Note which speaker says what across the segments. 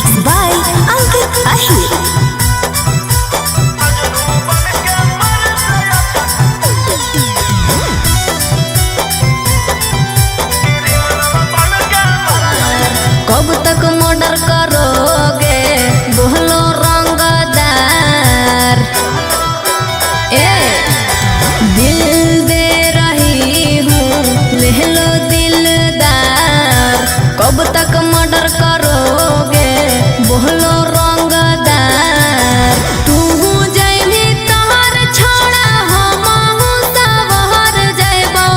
Speaker 1: Mixed by Ankit Ahir. कब तक murder करोगे बोलो रंगदार। दिल दे रही हूँ ले लो दिलदार। कब तक मर्डर करोगे बोलो रंगदार। तू जैनी तोहर छोड़ा हम सवहर जैबो।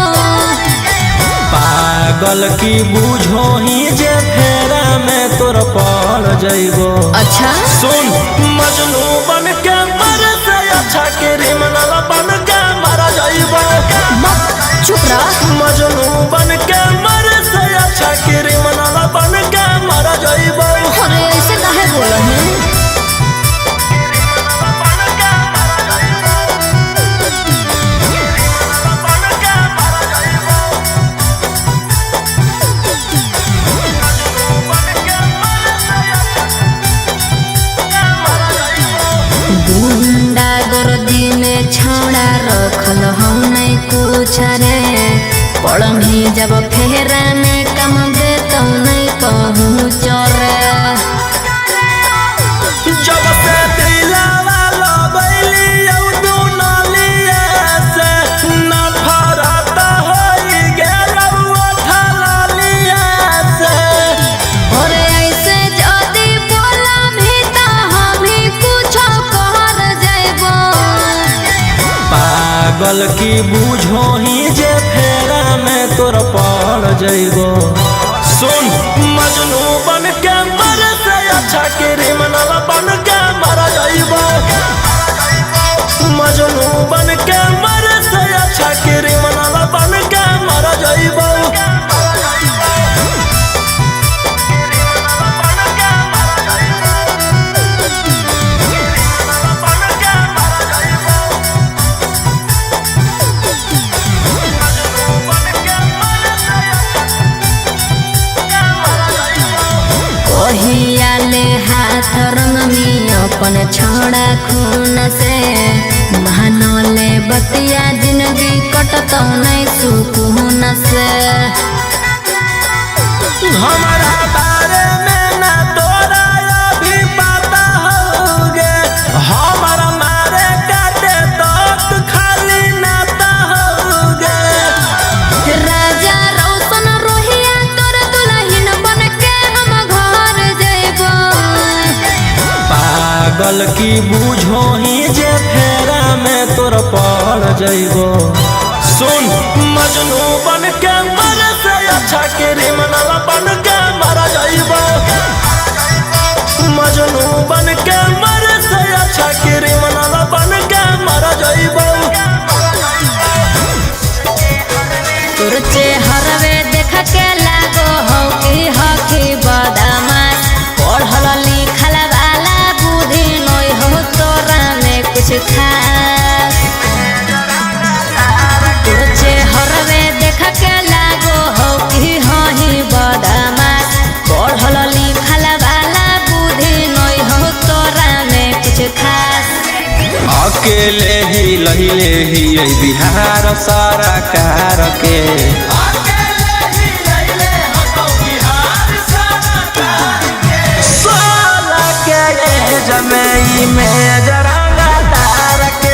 Speaker 2: पागल की बूझो ही जे फेरा में तोर पड़ जइबो।
Speaker 1: अच्छा
Speaker 2: सुन मजनू बन के मर से अच्छा क्रिमिनल बन के मर जइबो।
Speaker 1: चुप रह।
Speaker 2: मजनू बन के मर से अच्छा क्रिमिनल बन के मर जइबो।
Speaker 1: अरे ऐसे काहे बोला है? गुंडा गर्दी में छौड़ा रखल हम नहीं कुछ रे। पढ़ी जब फेरा में कम दे तो नहीं पहुँच रे।
Speaker 2: जब से दिलवा लगैली तू नलिया से नफरत होई गेलौ ठललिया से।
Speaker 1: और ऐसे जदी बोला भी तो हम ही कुछ कर जइबो।
Speaker 2: पागल की बूझो ही जे फेरा में तोर पड़ जइबो। सुन मजनू बन के मर से अच्छा क्रिमिनल बन के मर जइबो। मजनू बन के मर से अच्छा क्रिमिनल बन के मर जइबो।
Speaker 1: कहियाले हाथ रंगमी अपन छोड़ा खून से। महानले बतिया जिंदगी कटतो नहीं सुकून से।
Speaker 2: हमारा बारे में ना तोरा अभी पता होगे। हमारा मारे काटे तो खाली नाता होगे।
Speaker 1: राजा रोशन रोहिया तोर दुल्हन बन के हम घर जइबो।
Speaker 2: पागल की बूझो ही जे फेरा में तोर पड़ जइबो। सुन मजनू बन के मर से अच्छा क्रिमिनल बन के मर जइबो। मजनू बन के मर से अच्छा क्रिमिनल बन के मर जइबो।
Speaker 1: तोर चेहरवे देख के लागो हो कि हकी बदमाश। पढ़ल लिखल वाला बुद्धि नहीं हो तोरा में कुछ खास। तोर चेहरवे देख के लागो हो कि हही बदमाश। पढ़ल लिखल वाला बुद्धि नहीं हो तोरा में कुछ खास।
Speaker 2: अकेले ही लहिले ही बिहार सारा कार के। साला के जमई में जरंगा तार के।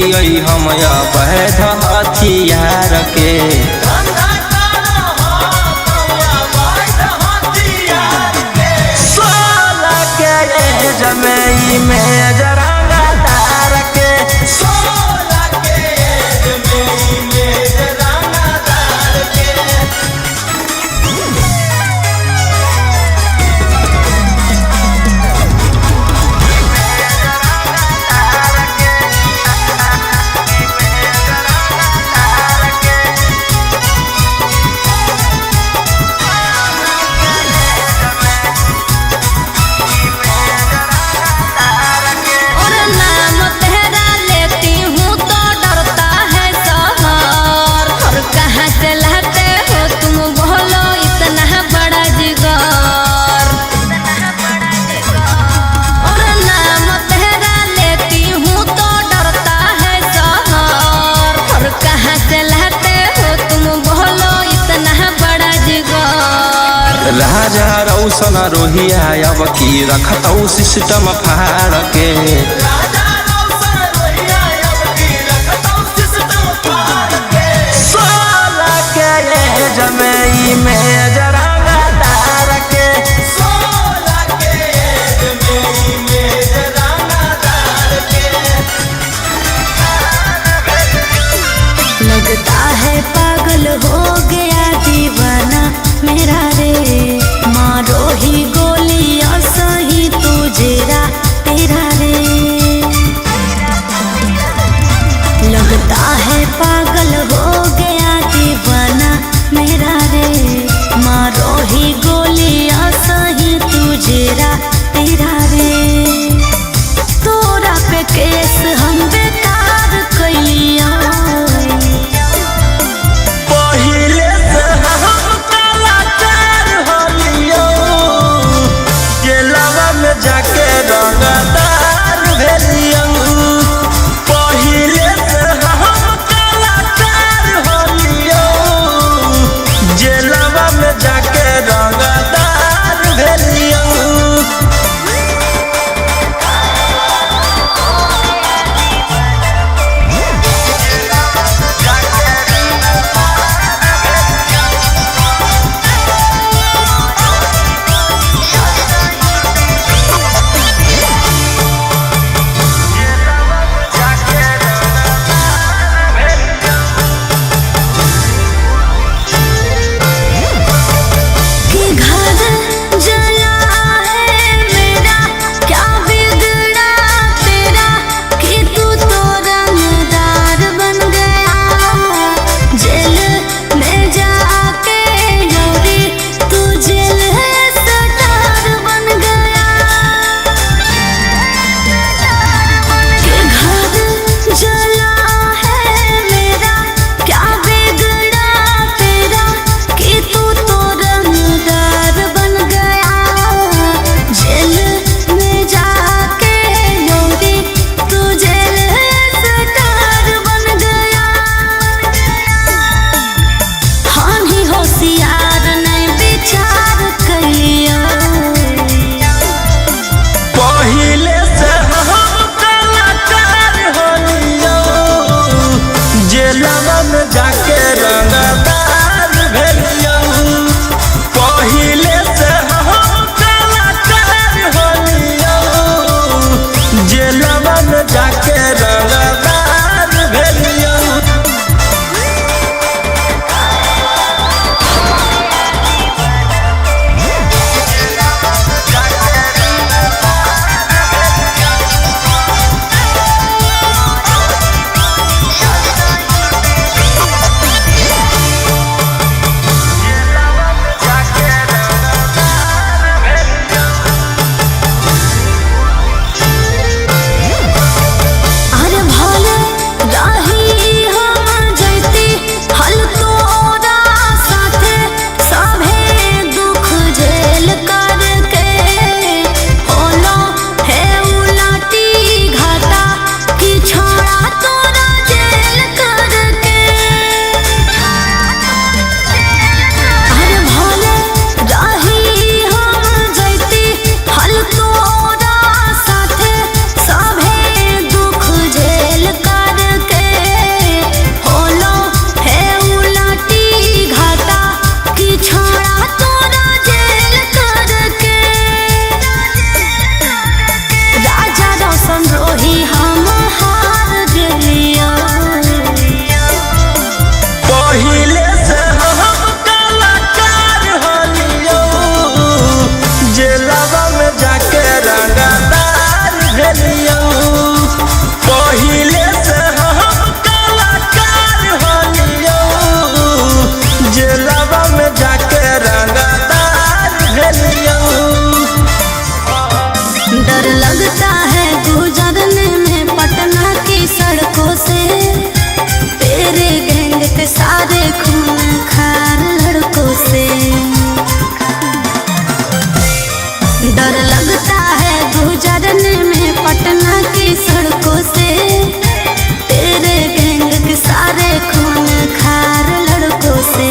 Speaker 2: पियई हम अवैध हथियार के। सोलह के एज में इमेज रंगदार के। 16 के एज में इमेज रंगदार के।
Speaker 1: और नाम तेरा लेती हूँ तो डरता है शहर। और कहाँ से लाते हो तुम बोलो इतना बड़ा जिगर। और नाम तेरा लेती हूँ तो डरता है शहर। और कहाँ से लाते हो तुम बोलो इतना बड़ा जिगर।
Speaker 2: राजा रौशन रोहिया अब की रखतौ सिस्टम फाड़ के। सोलह के एज में इमेज रंगदार के। 16 के एज में इमेज रंगदार के।
Speaker 1: लगता है पागल हो गया दीवाना मेरा रे। मारो ही गोलियां सही तुझेरा तेरा रे। लगता है पागल हो गया दीवाना मेरा रे। मारो ही गोलियां सही तुझेरा तेरा रे। तोरा पे केस हम बेकार कैलिया।
Speaker 2: पहिले से हम कलाकार होलियो, गेलवा में जाके रंगदार भेलियो। पहिले से हम कलाकार
Speaker 1: के सारे खून खार लड़कों से। डर लगता है गुजरने में पटना की सड़कों से, तेरे गैंग के सारे खून खार लड़कों से।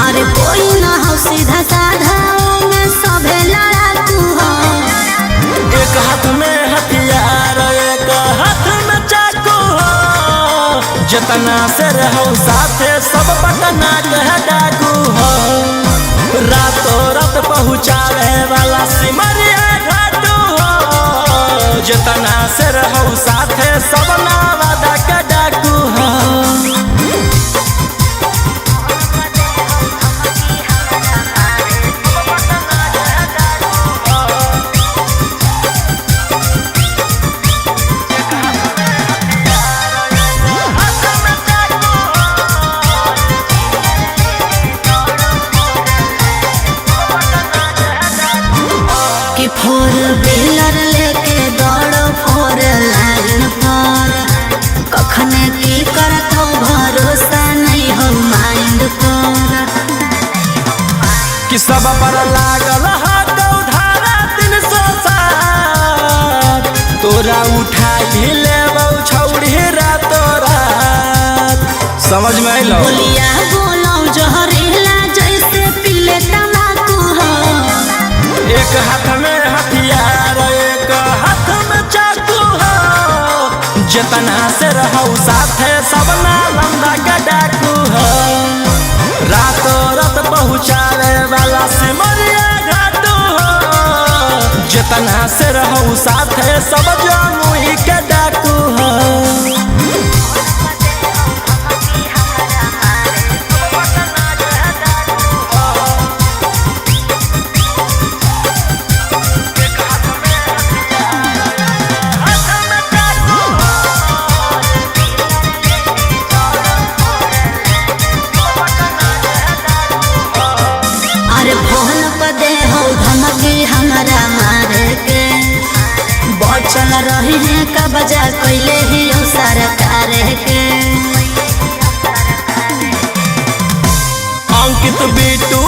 Speaker 1: अरे कोई ना हो सीधा साधा में सभे लड़ाकू हो।
Speaker 2: एक हाथ में हथियार एक हाथ में चाकू हो, जितना से रहो साथे सब पटना के डाकू हो। रातों रात पहुँचावे वाला सिमरिया घाटू हो, जितना से रहो साथे सब नावादा के डाकू हो।
Speaker 1: फोर व्हीलर लेके दौड़ो फोर लाइन पर, कखने की करत हो भरोसा नहीं हो माइंड पर।
Speaker 2: कि सब पर लागल हाथ उधारा 307, तोरा उठाई लेबौ छौड़ी रातों रात। समझ में आइलो?
Speaker 1: बोलिया बोलो जहरीला जैसे पीले तम्बाकू हो।
Speaker 2: एक हाथ में हथियार एक हाथ में चाकू हो, जितना से रहो साथे सब नालंदा के डाकू हो। रातों रात पहुँचावे वाला सिमरिया घाटू हो, जितना से रहो साथे सब जमुई के डाकू हो।
Speaker 1: चल रही है कब्जा कैले ही सरकार के।
Speaker 2: अंकित बिटू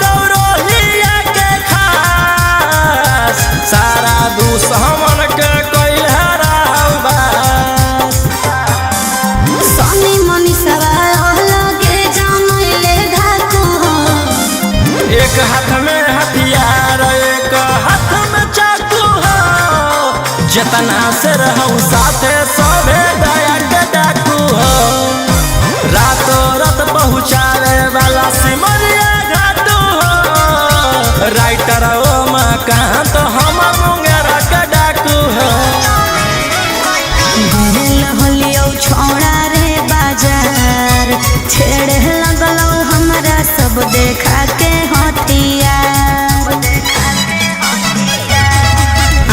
Speaker 2: गौरवलिया के खास, सारा दुश्मन के कैल हराबास।
Speaker 1: सनी मनीषवा लगे जमैले धाकू हो।
Speaker 2: एक हाथ में हथियार एक हाथ में चाकू हो, जितना से रहूं साथे सभे दया के डाकू हो। रातों रात पहुँचावे वाला सिमरिया घाटू हो, राइटर ओ मकान तो हम मुंगेरा के डाकू हो।
Speaker 1: दिल होलियो छोड़ा रे बाजार, छेड़े लगलो हमरा सब देखा के हथियार।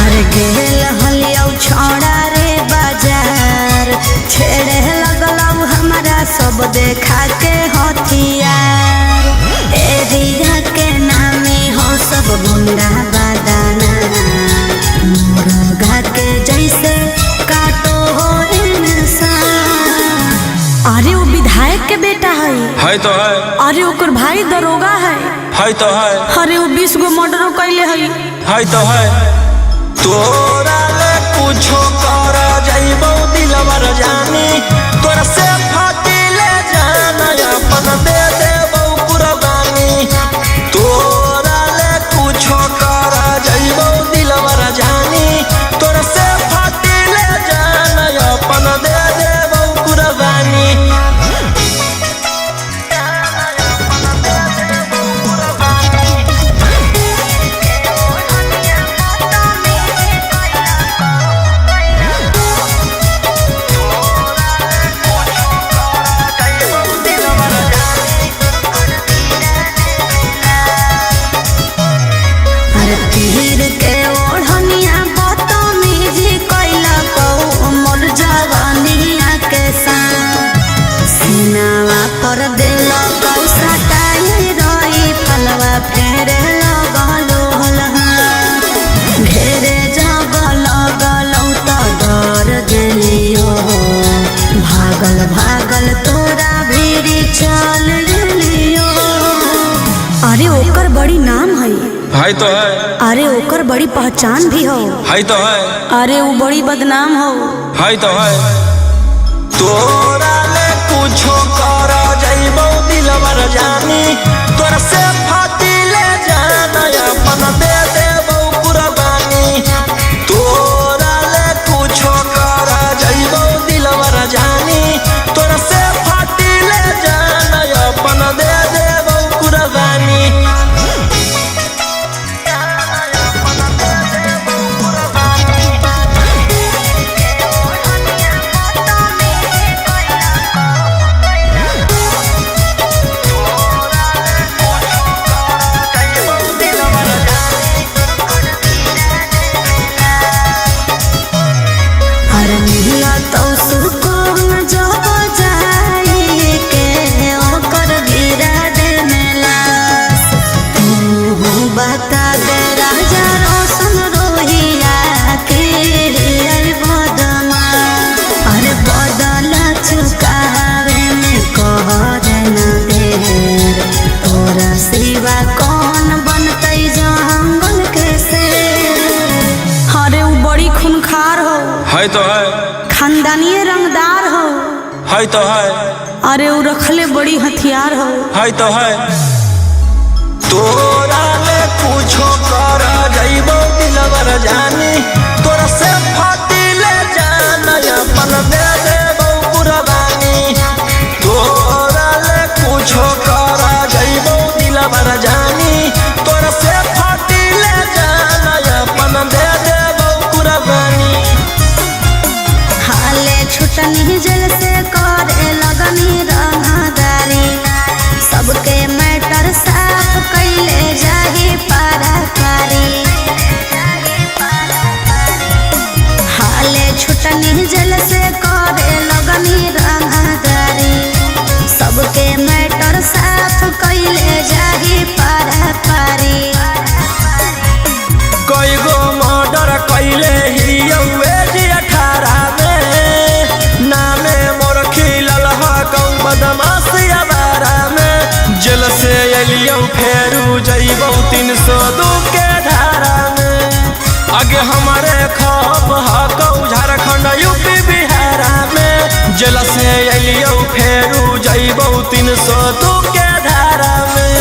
Speaker 1: अरे गेल होलियो छोड़ा रे बाजार, छेड़े लगलो हमरा सब देखा के हथियार। एरिया के नामे हो सब गुंडा बादाना, मुर्गा के जैसे काटो हो इंसान। अरे वो विधायक के बेटा है
Speaker 2: तो है।
Speaker 1: अरे ओकर भाई दरोगा है
Speaker 2: तो है।
Speaker 1: अरे वो 20 गो मर्डर कैले है
Speaker 2: तो है। तोरा ले कुछो कर जाइबो दिलवर जानी, तोरा से फाटी ले जाना अपन दे देबो कुर्बानी। तोरा ले कुछो कर जाइबो दिलवर जानी, तोरा से फाटी ले जाना अपन दे देबो कुर्बानी।
Speaker 1: तीर के ओढ़निया बदतमीजी कैला कौ मोर जवानिया के साथ। सीनावा पर दिल कौ सटाई रही फलवा फेरे लगलो हलहा। घेरे जब लगलौ त डर गेलियो, भागल भागल तोरा भीरी
Speaker 2: है तो है।
Speaker 1: अरे ओकर बड़ी पहचान भी हो।
Speaker 2: है तो है।
Speaker 1: अरे वो बड़ी बदनाम हो।
Speaker 2: है तो है। तोरा ले कुछो कर जइबो दिलवर जानी, तोरा से फाटी ले जाना अपन दे देबो कुर्बानी। तोरा ले कुछो कर जइबो दिलवर जानी, तोरा से फाटी ले जाना अपन दे देबो कुर्बानी। है तो है।
Speaker 1: खानदानी रंगदार हो।
Speaker 2: है तो है।
Speaker 1: अरे वो रखले बड़ी हथियार हो।
Speaker 2: है तो है। तोरा ले कुछो कर जइबो दिलवर जानी, तोरा से फाटी ले जाना अपन दे देबो कुर्बानी। तोरा ले कुछो कर जइबो दिलवर जानी, तोरा से फाटी ले जाना अपन दे देबो कुर्बानी।
Speaker 1: छुटनी जल से करे लगनी रंगदारी, सबके मैटर साफ कैले जाही पारी। हाले छुटनी जल से करे लगनी रंगदारी, सबके मैटर साफ कैले जाही पारी।
Speaker 2: कई गो मर्डर कैले ही 18 में, नामे मोर खिलल ह बदमाशी अबारा में। जेल से अलियौ फेरू जइबौ 302 के धारा में। आगे हमारे खौफ हकौ झारखंड यूपी बिहारा में। जेल से अलियौ फेरू जइबौ 302 के धारा में।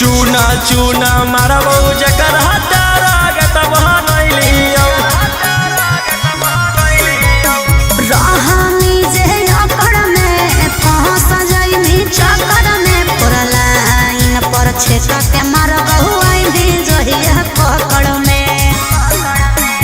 Speaker 2: चूना चूना मारबो जकर हटारा गटब बनैलियौ।
Speaker 1: रहनी जे अकड़ में फंस जाइनी चक्कर में, पूरा लाइन पर छेका के मारबो आइनी जहिया पकड़ में।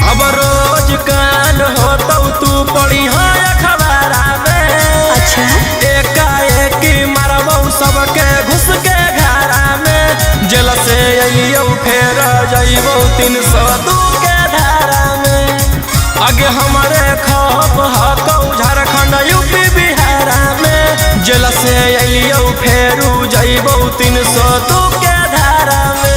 Speaker 2: अब रोज कान होतौ तू पढ़ी है अखबारा में।
Speaker 1: अच्छा
Speaker 2: एकाएक मारबो सबके घुस के घरा में। जेल से अइयौ फेर जइबौ 302 के धारा में। आगे हमारे खौफ हकौ झारखंड यूपी बिहारा में। जेल से अइयौ फेरू जइबौ 302 के धारा में।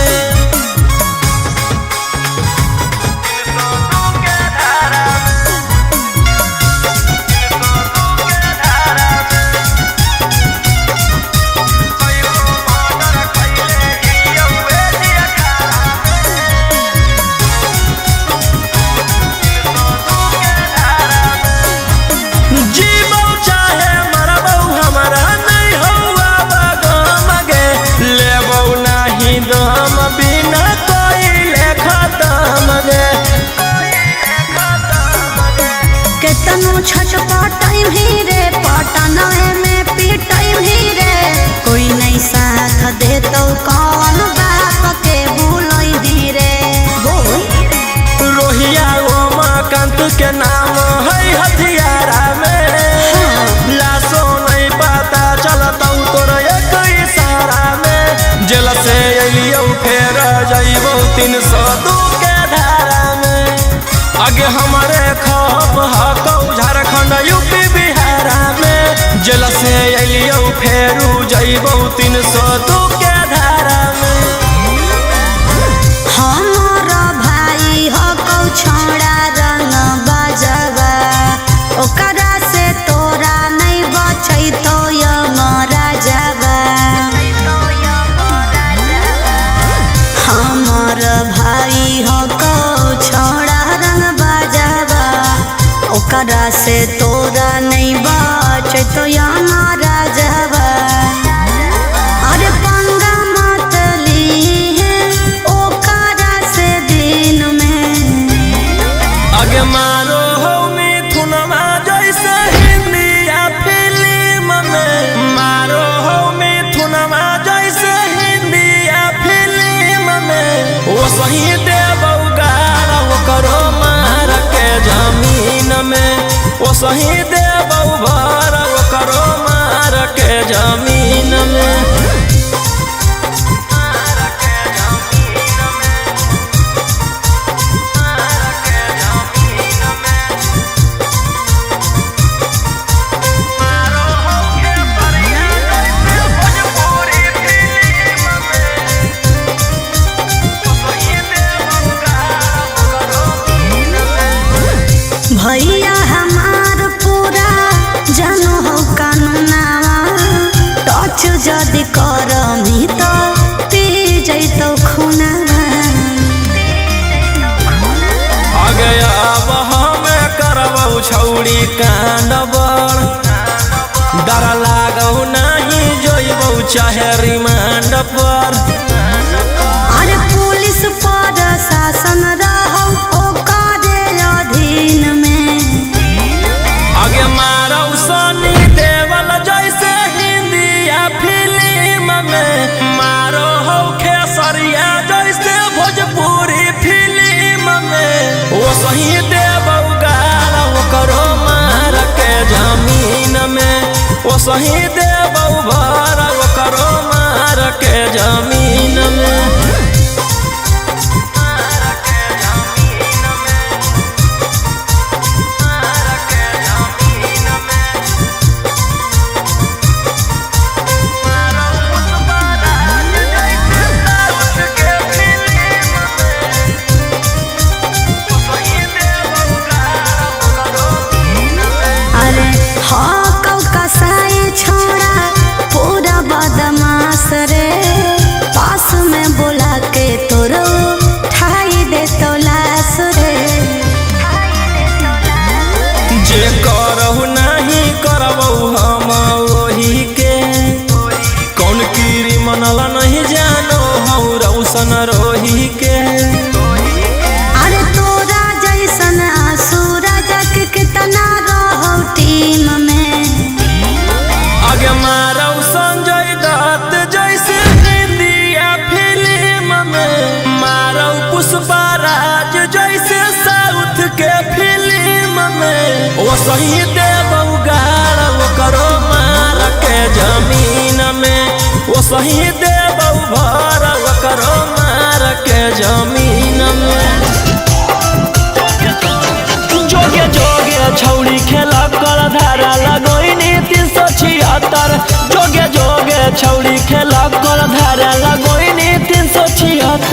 Speaker 1: छटपटाई भी रे पटनाए में पिटाई भी रे, कोई नहीं साथ दे तो कौन बाप के भूलई भी रे।
Speaker 2: रोहिया उमाकांत के नाम है हथियारा में। लाशो नहीं पता चलता तोर एक इशारा में। जेल से अइयौ फेर जइबौ 302 के धारा में। आगे हमारे खप हकौ झारखंड यूपी बिहार में जेल से अलियो फेरू जइबौ 302 के धारा में।
Speaker 1: हमारा भाई हकौ छोड़ा रंग बजवा ओकरा से तोरा नहीं बचै तो यमरा जवा। हमार भाई हकौ छोड़ा रंग बजवा ओकरा से तोरा नहीं बचै तो यमरा जवा। अरे पंगा मत लीहे ओकरा से दिन में
Speaker 2: आगे मारो हो मिथुनमा जैसे हिंदी या फिल्म में मारो हो मिथुनमा जैसे हिंदी या फिल्म में वो सही देबौ गाल करो मार के जमीन में वो सही देबौ भर करो मार के जमीन में।
Speaker 1: भैया हमार पूरा जानो हो कानूनावा टच जदि करमी तो पी जैतो खूनावा।
Speaker 2: आगे अब हमें करबौ छौड़ी कांड बड़ डर लागौ नहीं जोइबौ चाहे रिमांड पर।
Speaker 1: अरे पुलिस पर शासन रहौ ओकरे अधीन में
Speaker 2: आगे मारौ सनी देवल जैसे हिंदी या फिल्म में मारो हो खेसरिया जैसे भोजपुरी फिल्म में वो सही देबौ गाल करो मार के जमीन में वो सही देबौ भर करो मार के जमीन में।
Speaker 1: अरे हकौ कसाई छोड़ा पूरा बदमाश रे पास में बोला के तोरो ठाई दे तो लाश रे।
Speaker 2: जे करहु नहीं करबौ हम वही के कौन कीरी मनला नहीं जानो हौ रौशन रोही के।
Speaker 1: अरे तोरा जैसन सूरज के कितना रहो टीम में
Speaker 2: आगे मारौ संजय दत्त जैसे हिंदी या फिल्म में मारौ पुष्पा राज जैसे साउथ के फिल्म में वो सही देबौ गाल करो मार के जमीन में वो सही देबौ भर करो मार के जमीन में। जोगे जोगे छौड़ी खेला कर धारा लगोइनी 376 जोगे जोगे छौड़ी खेला कर धारा लगोइनी 376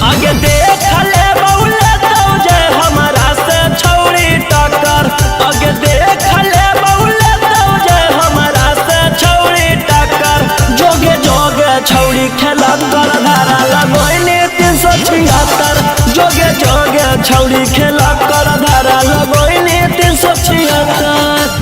Speaker 2: आगे देख ले बौले दौ जे हमारा से छौड़ी टक्कर आगे देख ले बौले दौ जे हमारा से छौड़ी टक्कर जोगे जोगे छौड़ी खेला कर धारा लगोइनी 376 जोगे जोगे छौड़ी खेला कर धारा लगोइनी 376।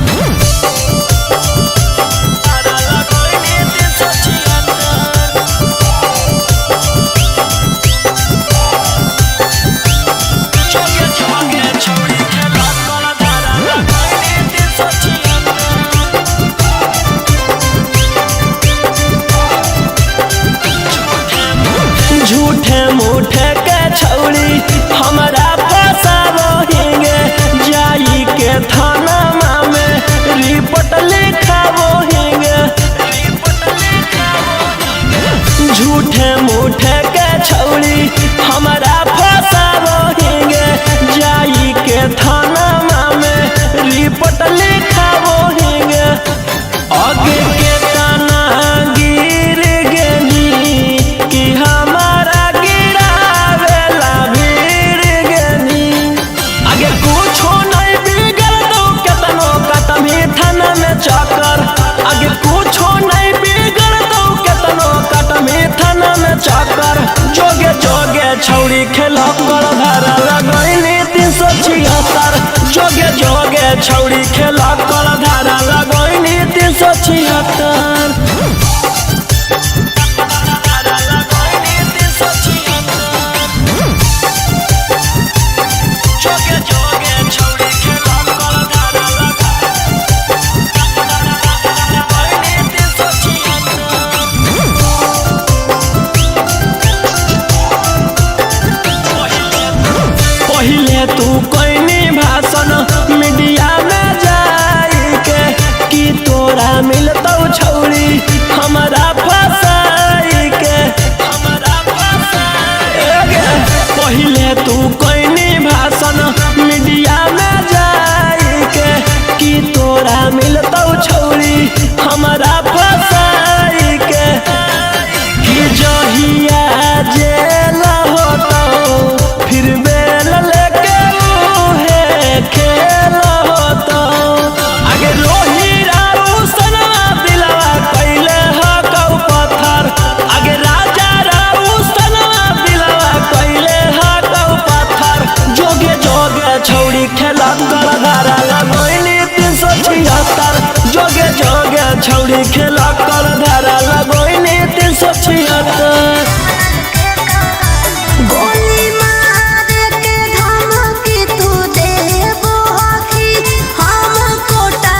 Speaker 2: झूठे मूठे के छौड़ी हमारा फसाबो हिंगे जाई के थाना में रिपोर्ट लिखाबो हिंगे झूठे मूठे के छौड़ी हमारा फसाबो हिंगे जाई कटले खावो हिंगे आगे के तना गिर गेनी कि हमारा गिरावेला भीड़ गेनी आगे कुछो नहीं बिगड़ दो केतनो कटमी थाना में चक्कर आगे कुछो नहीं बिगड़ दो केतनो कटमी थाना में चक्कर जोगे जोगे छौड़ी खेला कर धारा लगैनी 376 जोगे जोगे छौड़ी खेला कर धारा लगैनी 376 पहिले तू कोई भाषण मीडिया में जाई के कि तोरा मिलतौ छौरी हमारा फसाई के पहिले तू कोई भाषण मीडिया में जाई के कि तोरा मिलतौ छौरी हमारा फसाई के कि जहिया जेल होतौ फिर बेल लेके उहे खेल होतौ आगे रोही राऊ सनवा दिलवा कैले हकौ पत्थर आगे राजा राऊ सनवा दिलवा कैले हकौ पत्थर जोगे जोगे छौड़ी खेला कर धारा लगैनी 376 जोगे जोगे छौड़ी खेला कर धारा लगैनी 376
Speaker 1: गोली मार के धमकी तू देबो आखी हम कोटा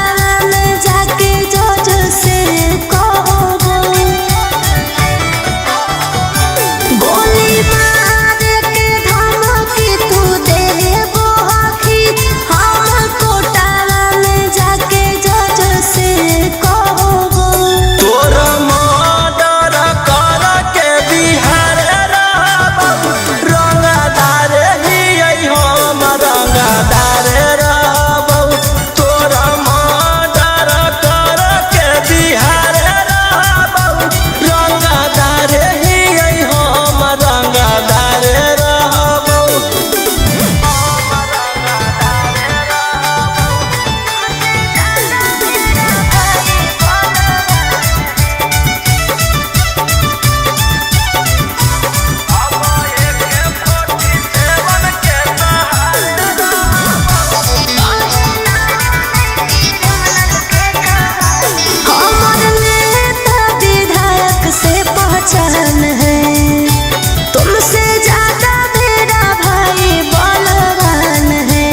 Speaker 1: में जाके जज से कहबो गोली मार के धमकी तू देबो आखी हम कोटा में जाके जज से कहबो
Speaker 2: तोर मर्डर कर के बिहार रहबौ रंगदार ही हम रंगदार रहबौ तोर मर्डर कर के बिहार रहबौ रंगदार ही हम रंगदार रहबौ
Speaker 1: हमर नेता विधायक से पहचान है तुमसे ज्यादा मेरा भाई बलवान है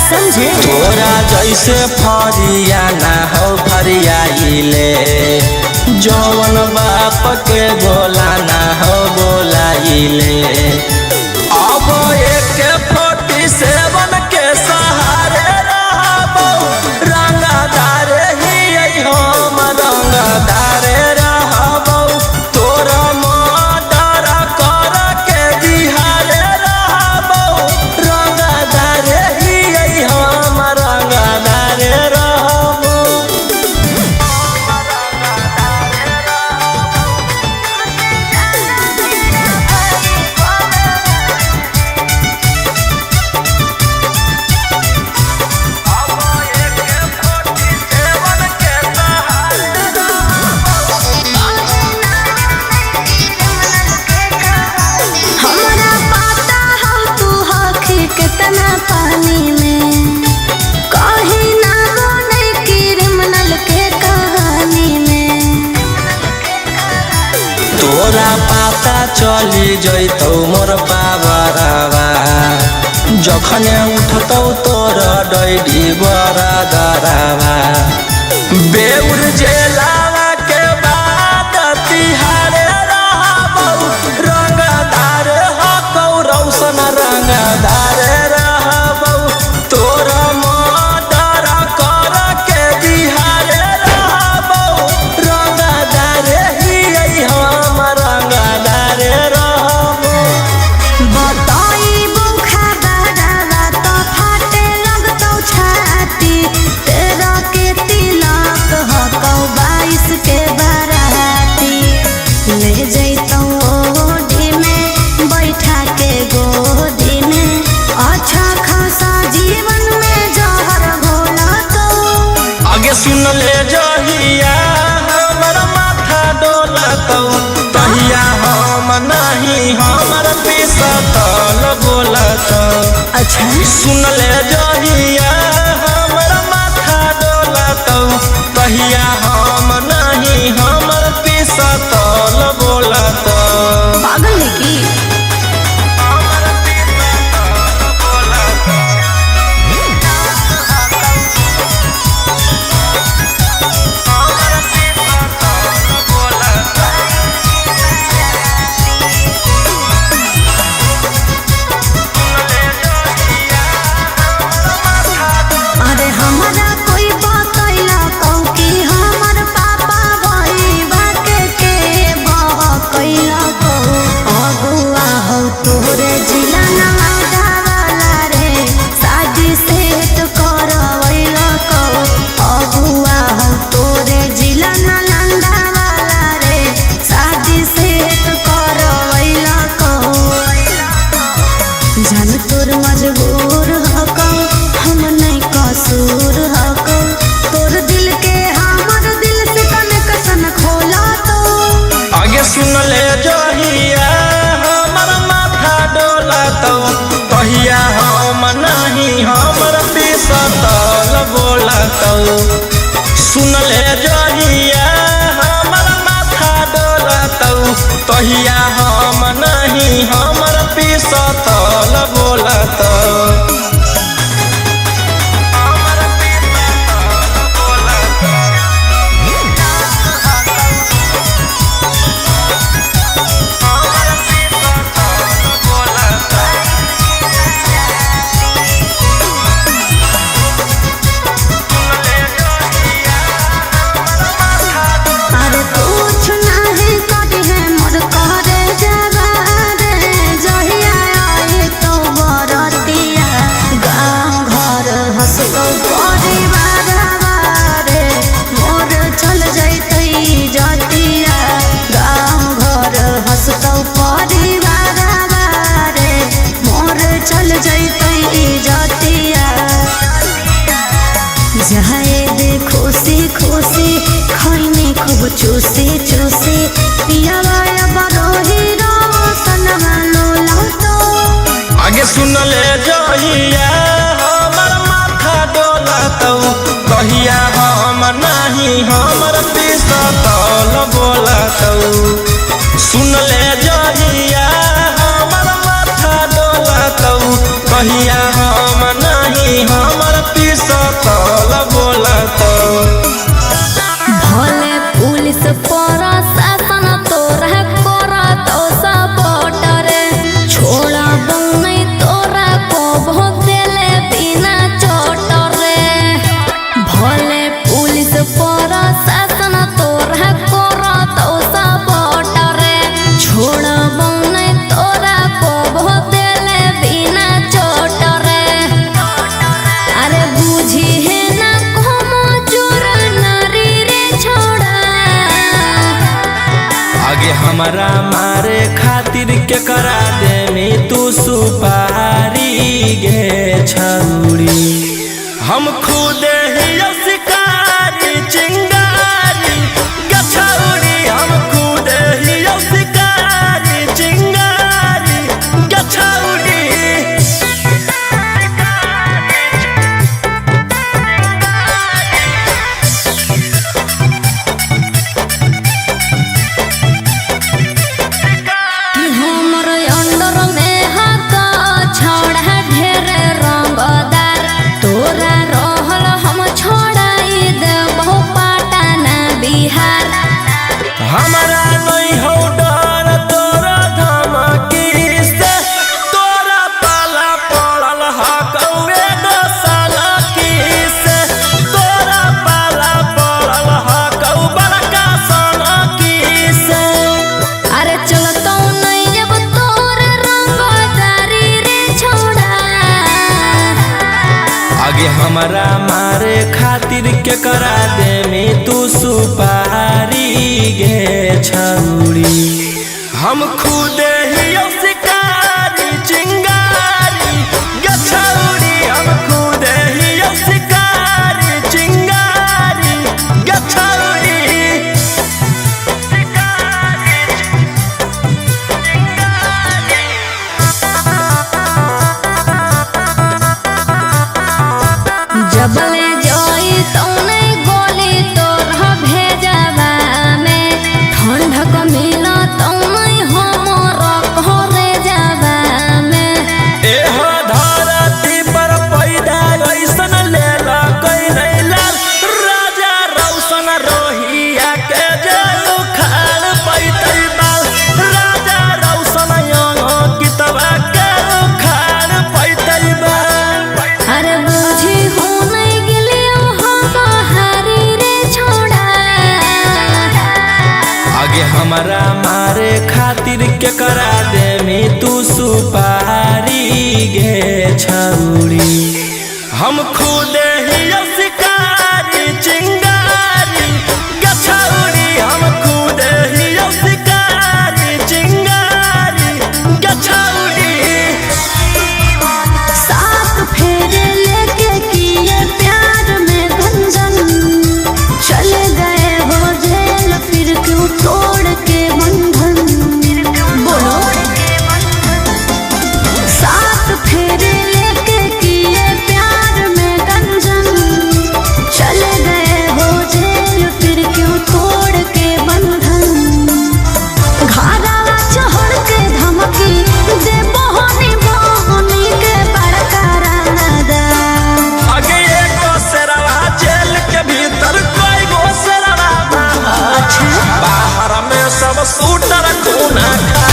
Speaker 1: समझे
Speaker 2: तोरा जैसे फरियाना हो फरियाइले जौन बाप के गोला ना हो बोलाइले अब एक 47 के सहारे रहबौ रंगदार ही हम रंगदार रहबौ तोर मर्डर कर के बिहार रहबौ रंगदार ही हम रंगदार रहबौ
Speaker 1: हमरा पता है तू हखी कितना पानी में कहीं ना बने क्रिमिनल के कहानी में
Speaker 2: तोरा पता चली जैतौ मोर बाबरवा जखने उठतौ तोर डैडी बड़ा दरवा बेउर जेलावा के बाद तिहारे रहबौ रंगदार हकौ रौशन रंगदार रहबौ तोर मर्डर कर के बिहार रहबौ रंगदार ही हम रंगदार रहबौ
Speaker 1: बताई बुखा बड़ा तो फाटे लगतौ छा अच्छा
Speaker 2: सुन ले जहिया हमर माथा डोलतौ कहिया हम नहीं हमर पिसतल बोलतौ।
Speaker 1: पागल है की जान तोर मजबूर हको हम नहीं कसूर हको तोर दिल के हमर दिल से कनेक्शन खोला तो
Speaker 2: आगे सुन ले जहिया हमर माथा डोलतौ कहिया हम नहीं हमर पिसतल बोलतौ। सुन ले जहिया हमर माथा डोलतौ कहिया हम नहीं हमर पिसतल बोलतौ।
Speaker 1: जाए दे खुशी खुशी खैनी खूब चूसी चूसी पिया बरोही रोशनमा लोला तो
Speaker 2: आगे सुन ले जहिया हमर माथा डोलतौ कहिया हम नहीं हमर पिसतल बोलतौ। सुन ले जहिया हमर माथा डोलतौ कहिया हम नहीं हमर पिसतल बोलतौ।
Speaker 1: भले पुलिस प्रशासन तोरा करतौ सपोर्ट रे छोड़ा नहीं तोरा को भोगले बिना चोट रे। भले पुलिस प्रशासन तोरा करतौ सपोर्ट रे छोड़ा नहीं तोरा को भोगले बिना चोट रे। अरे बुझी है ना como चोर नारी रे छोड़ा
Speaker 2: आगे हमारा मारे खातिर के करा दे में तू सुपारी गे छौरी हम खुद ही शिकारी चिंगारी गे छौरी हम खुद ही शिकारी चिंगारी गे छौरी।
Speaker 1: हमर अंडर में हक छोड़ा ढेर रंगदार तोरा रहल हम छोड़ाई देबो पटना बिहार।
Speaker 2: हमारा नहीं हो डर तोरा धमकी से तोरा पाला पड़ल हकौए गो सनकी से तोरा पाला पड़ल हकौ बड़का सनकी से।
Speaker 1: अरे चलतो नहीं जब तोर रंगदारी रे छोड़ा
Speaker 2: आगे हमारा मारे खातिर के करा दे में तू सुपारी गे छौरी हम खुद ही शिकारी चिंगारी गे छौरी हम खुद ही शिकारी चिंगारी गे छौरी। आगे हमारा मारे खातिर के करा दे में तू सुपारी गे छौरी। हम खुद ही शिकारी चिंगारी गे छौरी, हम खुद ही शिकारी चिंगारी गे छौरी।
Speaker 1: साथ फेरे लेके किए प्यार में गंजन, चले गए हो जेल फिर क्यों तोड़ के बंधन। बोलो साथ फेरे लेके किए प्यार में गंजन, चले गए हो जेल फिर क्यों तोड़ के बंधन। घारा चढ़ के धमकी दे बहनी बहनी के बड़का रानादा।
Speaker 2: आगे एगो शेरवा जेल के भीतर कोई गो शेरवा बाहर में सब शूटर खूना खा।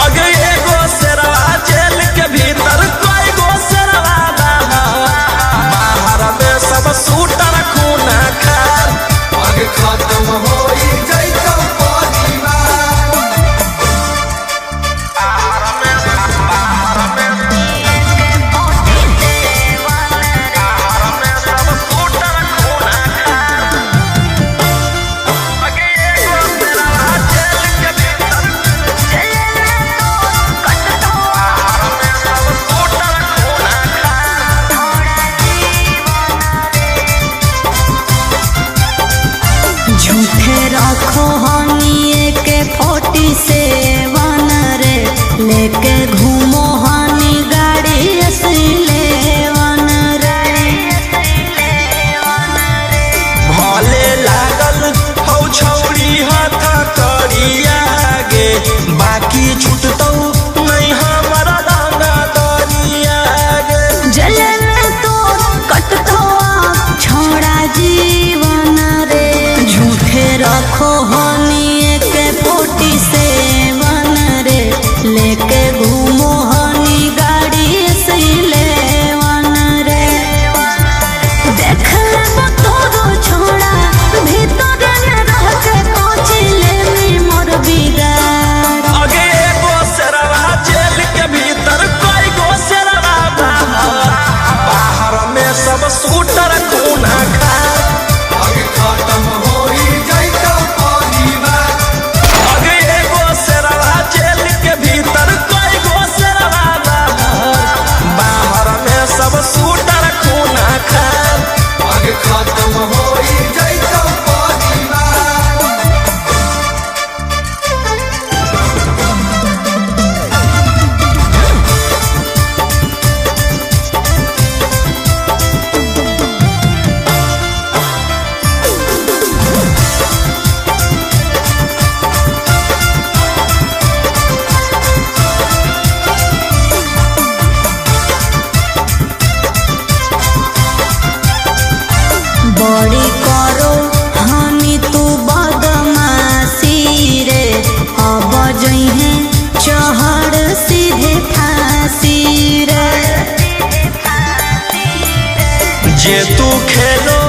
Speaker 2: आगे एगो शेरवा जेल के भीतर कोई गो शेरवा बाहर में सब शूटर खूना खा।
Speaker 3: खत्म हो जैतो
Speaker 1: झूठे रखो हनी के 47 रे, लेके घूमो हनी गाड़ी असलेवन रे।
Speaker 2: भले लागल हौ छौरी हाथ करिया गे, बाकी छूटतौ नहीं हमारा रंगा दरिया गे।
Speaker 1: जले में तो कटतो छोड़ा जीवन रे। झूठे रखो हनी के 47 रे, लेके घूमो हनी गाड़ी असलेवन रे। देख ले तोरो छोड़ा भीतर में रह के कोचिले में मोर बिगाड़।
Speaker 2: आगे एगो शेरवा जेल के भीतर कोई गो शेरवा बाहर में सब शूटर खूना खा।
Speaker 3: खत्म हो जैतो
Speaker 2: आगे एगो शेरवा जेल के भीतर कोई गो शेरवा बाहर में सब शूटर खूना खा।
Speaker 3: खत्म हो जैतो
Speaker 1: बड़ी करो हनी तू बदमाशी रे, अब जइहे चढ़ सीधे फांसी रे।
Speaker 2: जे तू खेलो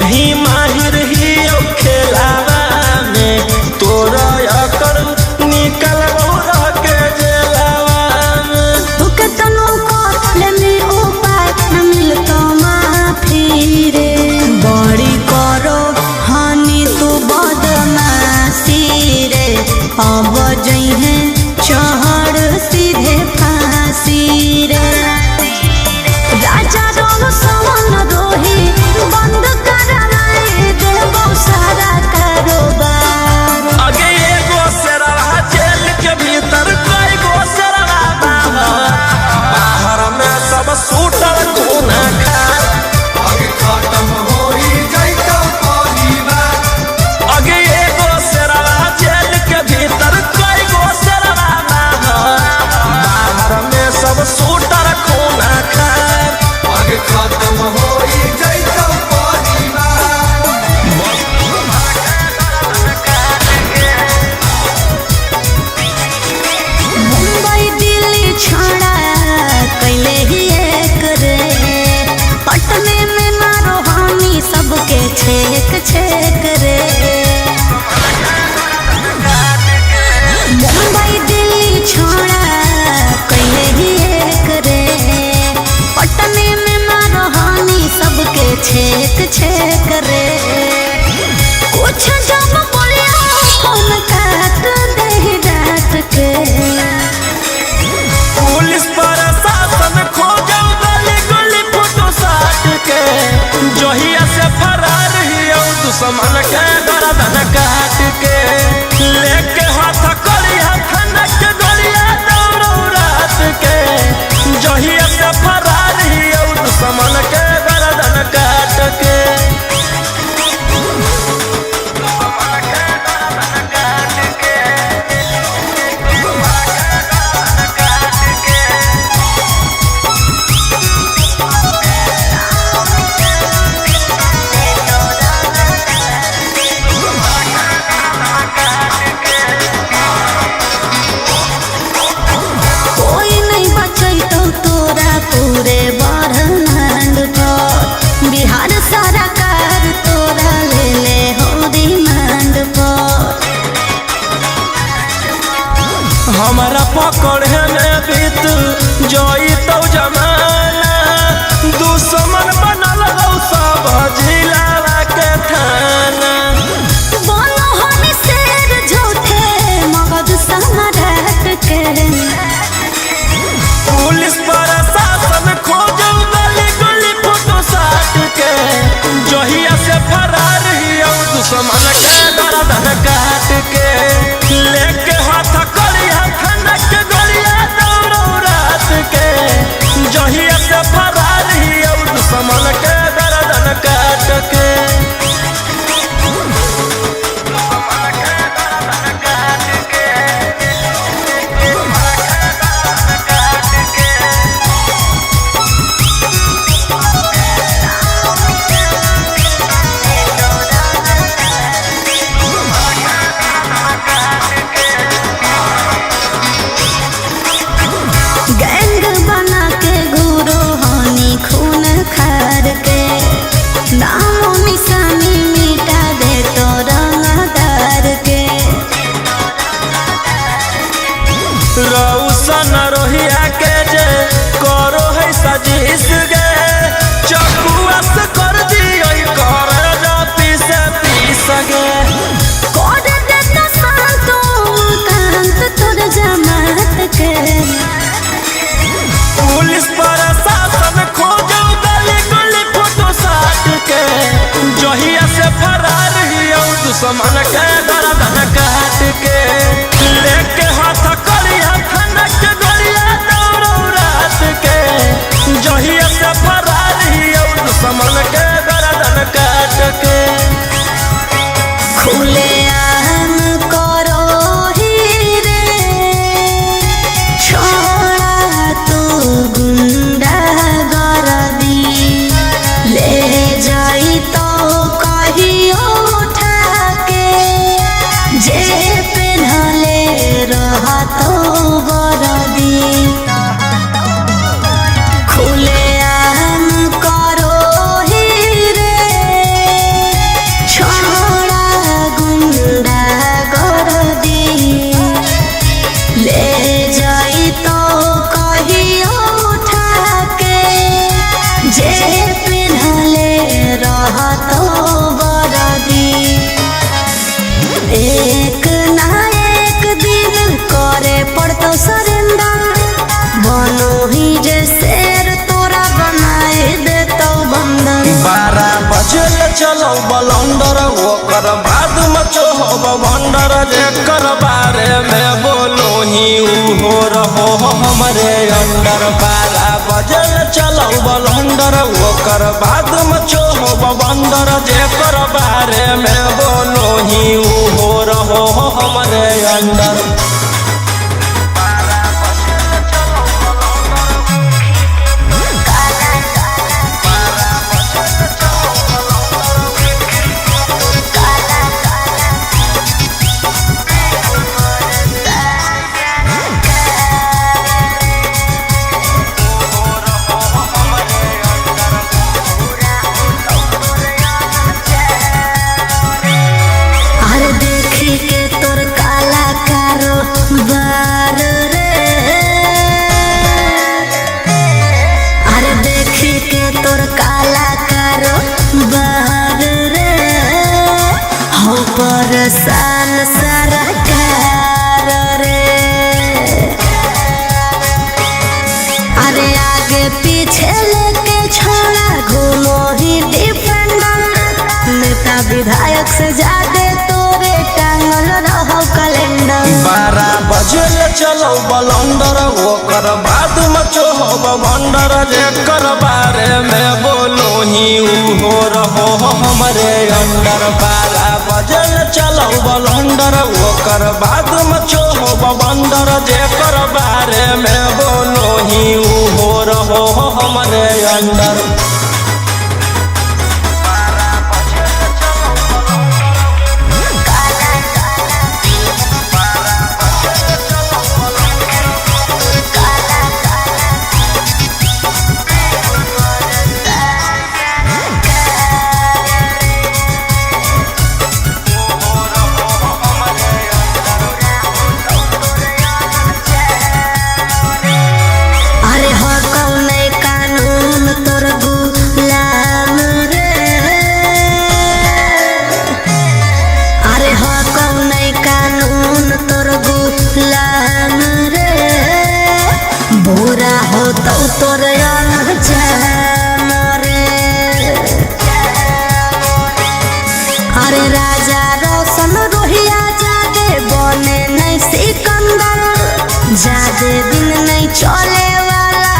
Speaker 2: ही माहिर ही खेलावा में, तोरा अकर निकल रह के जेलावा में।
Speaker 1: तू के तनु को ले मी उपाय न मिलतो माफी रे। बड़ी कर छेक छेक रे। मुंबई दिल्ली छोड़ा कहे ही एक रे। पटने में मारहानी सबके छेक छेक रे। कुछ जब बोलिया फोन काट दे डांट के।
Speaker 2: पुलिस प्रशासन खोजो गली गली फोटो साट के। जहिया से फरार हियो दुश्मन के गर्दन काट के। लेके हाथ करिया खनक गोलिया दौड़ो रात के। जहिया से फरार हियो दुश्मन के गर्दन काट के।
Speaker 1: कोई नहीं बचैतो तोरा पूरे ब्रह्मांड पर। बिहार सरकार तोरा ले ले हो रिमांड पर।
Speaker 2: हमारा पकड़े में बीत जोई तो जमाना। दुश्मन बनल हो सब जिला के थाना।
Speaker 1: बोलो हम शेर झूठे मगध सम्राट के।
Speaker 2: पुलिस प्रशासन खोजो गली गली फोटो साट के। जहिया से फरार हियो दुश्मन के गर्दन काट के। लेके हाथ करिया खनक गोलिया दौड़ो रात के। जहिया से फरार हियो दुश्मन के गर्दन काट के।
Speaker 1: गैंग बना के गुरु होनी खून खार के। नामो निशानी मिटा दे तो रंगदार के।
Speaker 2: रौशन रोहिया के जे करो है सजीस गे। चकुआ से कर दियो कर पीस पीस गे।
Speaker 1: कोड दे तो शांतो कांत तोर जमात के।
Speaker 2: पुलिस प्रशासन खोजो गली गली फोटो साट के। जहिया से फरार हियो दुश्मन के गर्दन काट के। लेके हाथ करिया खनक गोलिया दौड़ो रात के। जहिया से फरार हियो दुश्मन के गर्दन काट के।
Speaker 1: खुले आम करो ही रे। छोड़ा तू गुंडा गर्दी। ले जाई तो कहियो उठा के। जे पेन्हले रहतो वर्दी। खुले आम करो ही रे। छोड़ा गुंडा गर्दी। ले जाई तो कहियो उठा के। जे पेन्हले रहतो वर्दी। एक ना एक दिन करे पड़तो सरेंडर। बनो ही जे शेर तोरा बनाए देतो बंदर।
Speaker 2: 12 बजे चलो बलंदर ओकर बाद मचो हो भंडर। जेकर बारे में बोलो ही हो रहो हमरे अंडर। 12 बजे चलो बलंदर ओकर बाद मचो हो भंडर। जेकर बारे में बोलो ही हो रहो हमरे अंडर।
Speaker 1: सान सरकार रे। अरे आगे पीछे लेके छोड़ा घूमो ही डिफेंडर। नेता विधायक से ज्यादा तोरे टांगल रहो कैलेंडर।
Speaker 2: 12 बजे चलो बलंदर ओकर बाद मचो हो बंदर। जेकर बारे में बोलो ही हो रहो हमरे अंदर। 12 बजे चलो बलंदर ओकर बाद मचो हो बंदर। जेकर बारे में बोलो ही हो रहो हमरे अंदर।
Speaker 1: बुरा हो तो तोर अरे राजा रोशन रोहिया जादे बने नहीं सिकंदर। जादे दिन नहीं चले वाला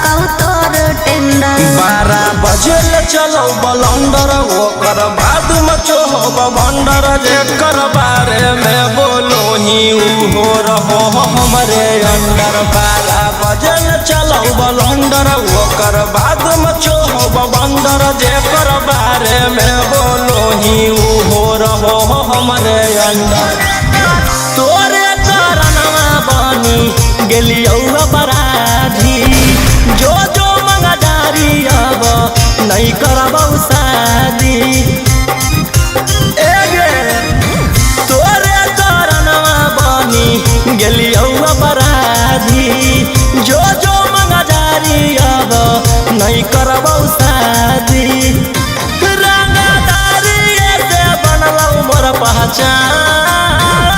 Speaker 1: कहू तोर टेंडर।
Speaker 2: 12 बजे चलो बलंदर ओकर बाद मचो हो बंदर। जेकर बारे में बोलो ही हो रहो हमरे अंदर। 12 बजे चलो बलंदर ओकर बाद मचो हो बंदर। जेकर बारे में बोलो ही हो रहो हमरे अंदर। तोरे तरनवा बनी गेलियो बराधी। जो जो मंगदारी अब नहीं करबौ शादी। तोरे तरनवा बनी गेलियो बराधी। जो जो मंगदारी अब नहीं करबौ शादी। रंगदारी से बनलौ मोर पहचान।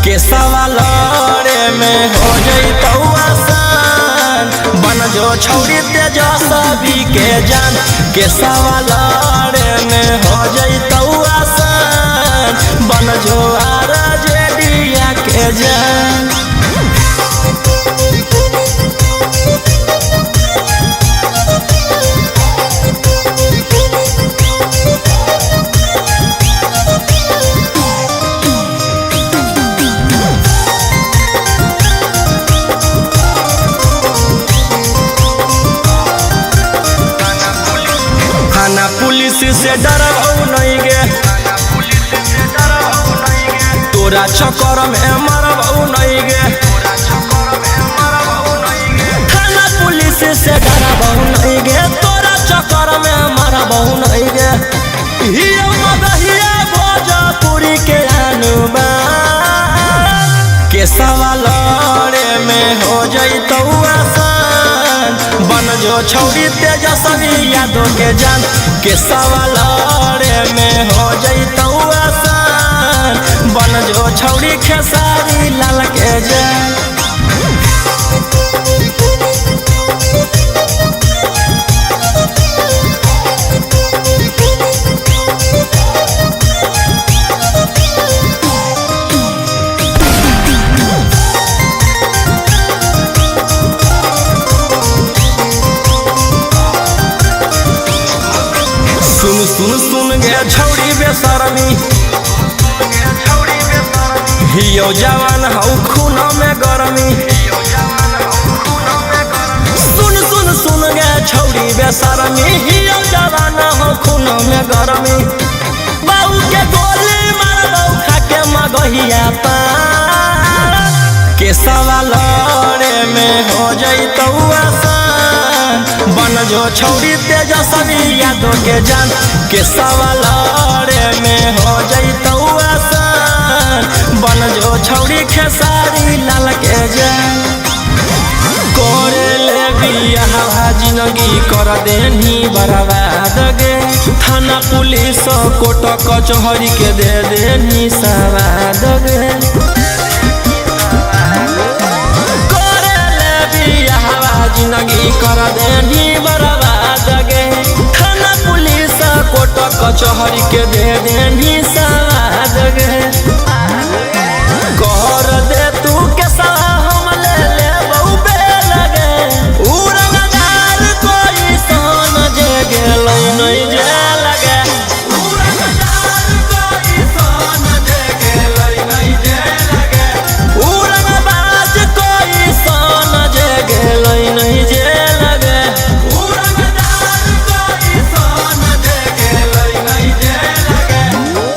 Speaker 2: के सवालरे में हो जइतौ आसान। बन जो छौरी तेजस्वी के जान। के सवालरे में हो जइतौ आसान। बन जो आरजेडिया के जान। थाना पुलिस से डरबौ नहीं गे। तोरा चक्कर में मरबौ नहीं गे। थाना पुलिस से डरबौ नहीं गे। तोरा चक्कर में मरबौ नहीं गे। हियो मगहिया भोजपुरी के अनुमान। के सवालरे में हो जइतौ आसान। बन जो छौरी तेजस्वी यादव के जान। के सवालरे में हो जइतौ आसान। बन जो छौरी खेसारी लाल के जान। सुन गे छौरी बेशरमी। हियो जवान हौ खून में गरमी। सुन गे छौरी बेशरमी। हियो जवान हौ खून में गरमी। बाऊ के गोली मारबौ खाके मगहिया पान। के सवालरे में हो जइतौ आसान। बन जो छौरी तेजस्वी यादव के जान। के सवालरे में हो जइतौ आसान। बन जो छौरी खेसारी लाल के जान। कोरे ले बियाह जिंदगी कर देनी बर्बाद गे थाना पुलिस कोर्ट कचहरी के दे देनी सवाद गे जिंदगी कर देनी बर्बाद गे थाना पुलिस कोर्ट कचहरी के दे देनी सवाद गे कर दे तू के हम ले ले बहु बे लगे उड़नदार कोई सन जे गेल नहीं जे लगे उड़नदार कोई सन जे गेल नहीं जे लगे उड़नबाज कोई सन जे गेल नहीं जे लगे उड़नदार कोई सन जे गेल नहीं जे लगे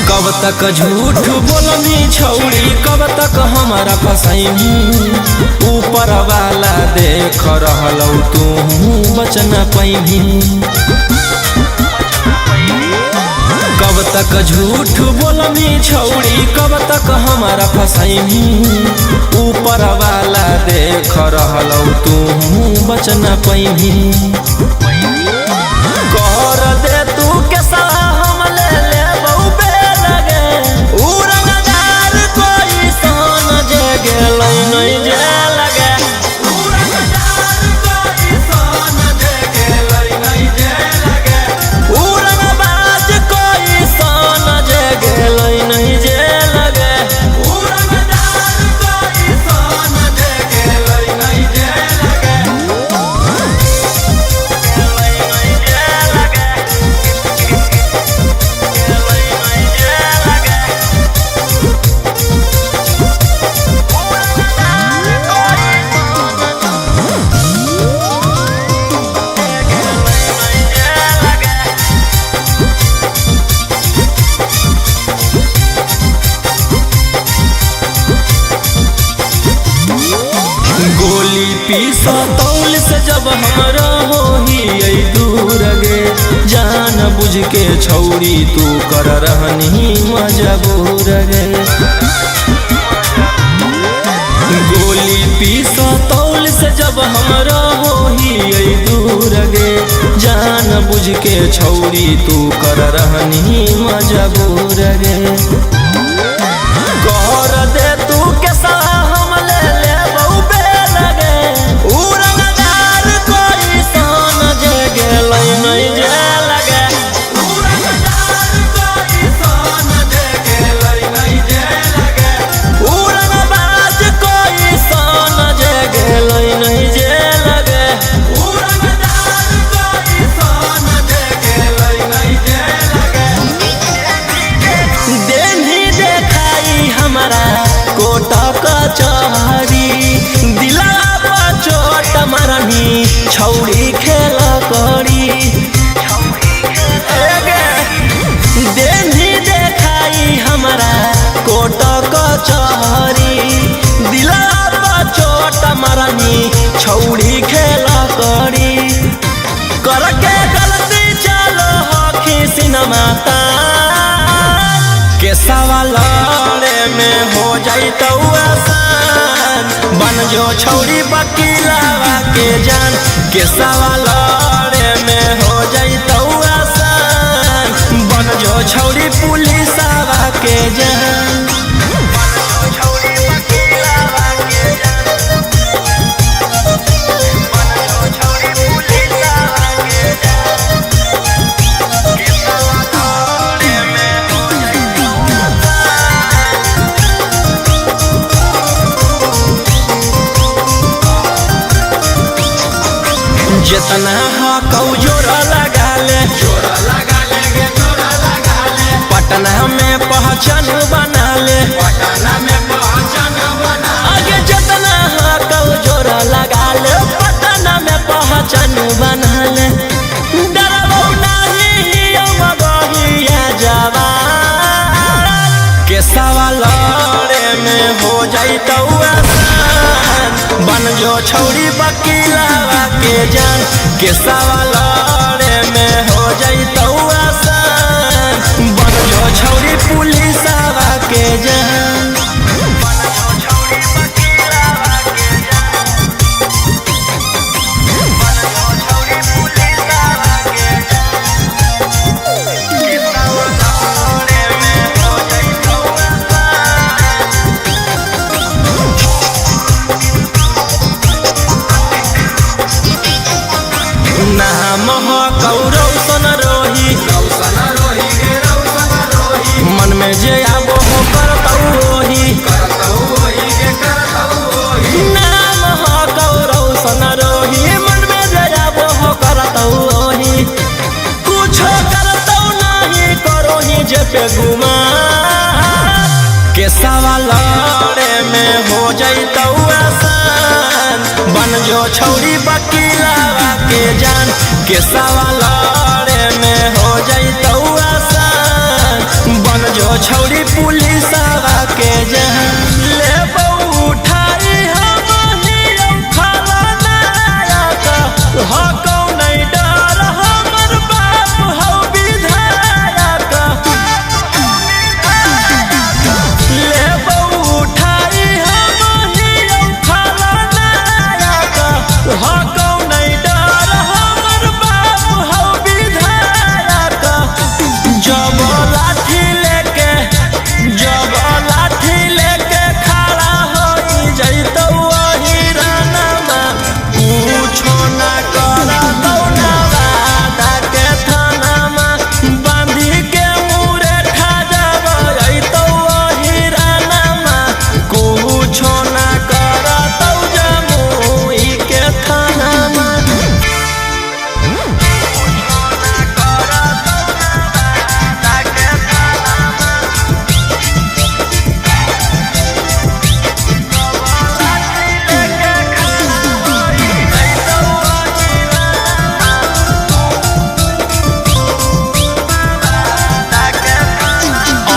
Speaker 2: कब तक झूठ बोलनी छौड़ी कब तक हमारा फसाई ऊपर वाला देख रहलौ तू बच न पैभी कब तक झूठ बोलनी छौड़ी कब तक हमारा फसाई ऊपर वाला देख रहलौ तू बच न पैभी कर दे तू के हम ले ले बहु बे लगे उड़नदार कोई सन जे गेल नहीं जे लगे उड़नदार कोई सन जे गेल नहीं जे लगे उड़नबाज कोई सन जे गेल नहीं जे लगे उड़नदार कोई सन जे गेल नहीं जे लगे गोली पीसा तौल से जब हमरा हो ही दूर गे जान बुझ के छौरी तू कर रहनी मजबूर गे गोली पीसा तौल से जब हमरा हो ही दूर गे जान बुझ के छौरी तू कर रहनी मजबूर गे कर दे तू के हम ले ले बहु बे लगे उड़नदार कोई सन जे गेल नहीं जे लगे उड़नदार कोई सन जे गेल नहीं जे लगे उड़नबाज कोई सन जे गेल नहीं जे लगे उड़नदार कोई सन जे गेल नहीं जे लगे देनी देखाई हमारा कोट कचहरी दिला पर चोट मारनी छौड़ी खेल करी देनी देखाई हमारा कोट कचहरी दिला पर चोट मारनी छौड़ी खेल करी करके गलती चलो हखी सिनेमा के सवाल में हो जाई तो आसान बन जो छौड़ी वकीलावा के जान के सवाल में हो जाई तो आसान बन जो छौड़ी पुलिसवा के जान जितना हकौ जोरा लगा ले पटना में पहचान बना ले आगे जितना हकौ जोरा लगा ले पटना में पहचान बना ले केसवा लड़े में हो जाइतौ आसान, बन जो छौरी वकीलवा के जान। केसवा लड़े में हो जाइतौ आसान, बन जो छौरी पुलिसवा के जान। नाम हो कौरव सन रोही, मन में जे आबो हो करतौ ओही। नाम हो कौरव सन रोही, मन में जे आबो हो करतौ ओही। कुछो करतौ नहीं करोही जे पे गुमा, केसवा लड़े में हो जाइतौ आसान, बन जो छौरी वकीलवा के जान। केसवा लड़े में हो जाइतौ आसान, बन जो छौरी पुलिसवा के जान। लेबौ उठाई हम हियौ खलनायक, हकौ नहीं डर हमर बाप हौ विधायक। लेबौ उठाई हम हियौ खलनायक, हकौ नहीं डर हमर बाप हौ विधायक। जब लाठी लेके खड़ा होई जाइतौ ओही रानमा, कुछो ना करतौ नवादा के थानामा। बांधी के मुरेठा जब जाइतौ ओही रानमा, कुछो ना करतौ जमुई के थानामा।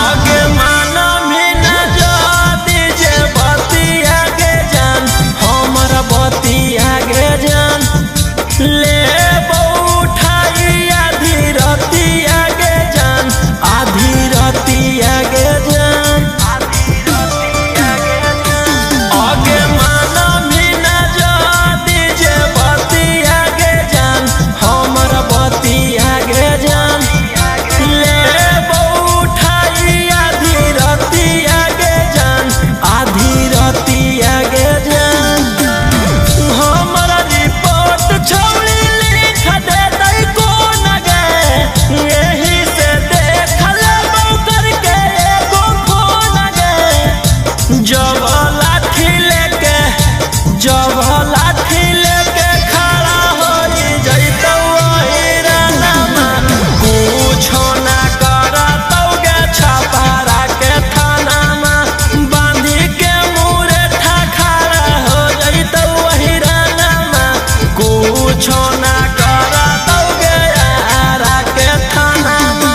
Speaker 2: आगे माना भी न जाती जे बतिया के जान, हमर बतिया के जान। लेबौ उठाई आधी रतिया के जान, आधी रतिया के जान। आगे माना भी न जाती जे बतिया के जान, हमर बतिया के जान। लेबौ उठाई आधी रतिया के जान, आधी रतिया के जान। हमर रिपोर्ट छौरी लिख देतै कोन गे, एही से देख लेबौ करके एगो फोन गे। जब लाठी लेके खड़ा होई जाइतौ ओही रानमा, कुछो ना करतौ गे छपरा के थानामा। बांधी के मुरेठा खड़ा हो जाइतौ ओही रानमा, कुछो ना करतौ गे आरा के थानामा।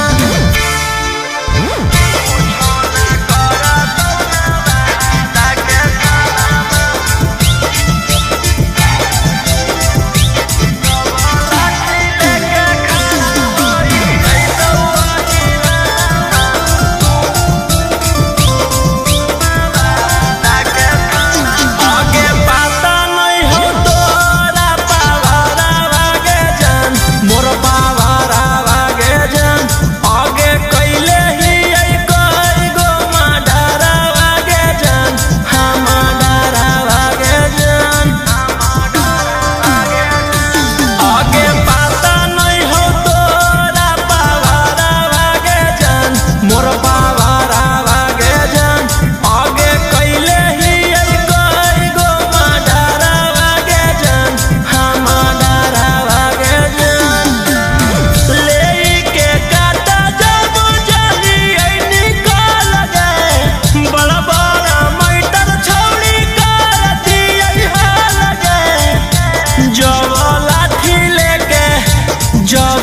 Speaker 2: आगे पता नहीं हो तोरा पावरवा के जान, मोर पावरवा के जान। आगे कैले ही कई गो मर्डरवा के जान, हम डरवा के जान। आगे पता नहीं हो तोरा पावरवा के जान, मोर पावरवा के जान। आगे कैले ही कई गो मर्डरवा के जान, हम डरवा के जान। लेके काटा जब जलियै निकल गए, बड़ा बड़ा मैटर छौरी कर दियै हाल गे। जब लाठी लेके जब